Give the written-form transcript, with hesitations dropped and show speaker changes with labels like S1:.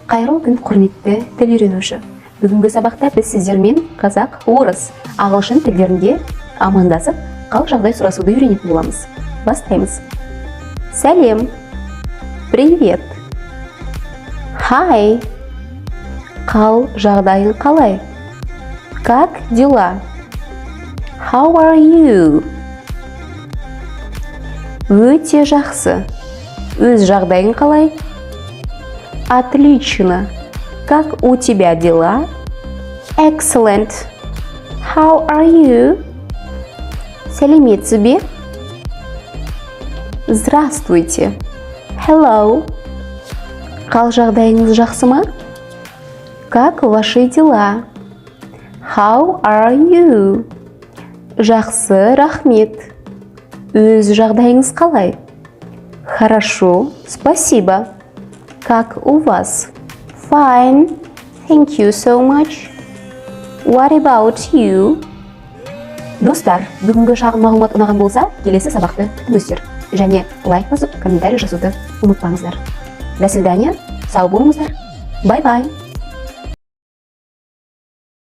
S1: Қайырлы күн, құрметті тіл үйренуші. Бүгінгі сабақта біз сіздермен қазақ, орыс, ағылшын тілдерінде амандасып, қал жағдай сұрасуды үйренетін боламыз. Бастаймыз. Сәлем. Привет. Hi. Қал жағдайың қалай? Как дела? How are you? Өте жақсы. Өз жағдайың қалай? Отлично. Как у тебя дела? Excellent. How are you? Сәлеметсіз бе? Здравствуйте. Hello. Қал жағдайыңыз жақсы ма? Как ваши дела? How are you? Жақсы, рахмет. Өз жағдайыңыз қалай? Хорошо, спасибо. Как у вас? Fine. Thank you so much. What about you? Достар, бүгінгі шағын мағлұмат ұнаған болса, келесі сабақты күтіңіздер. Және лайк басып, комментарий жазуды ұмытпаңыздар. До свидания. Сау болыңыздар. Bye-bye.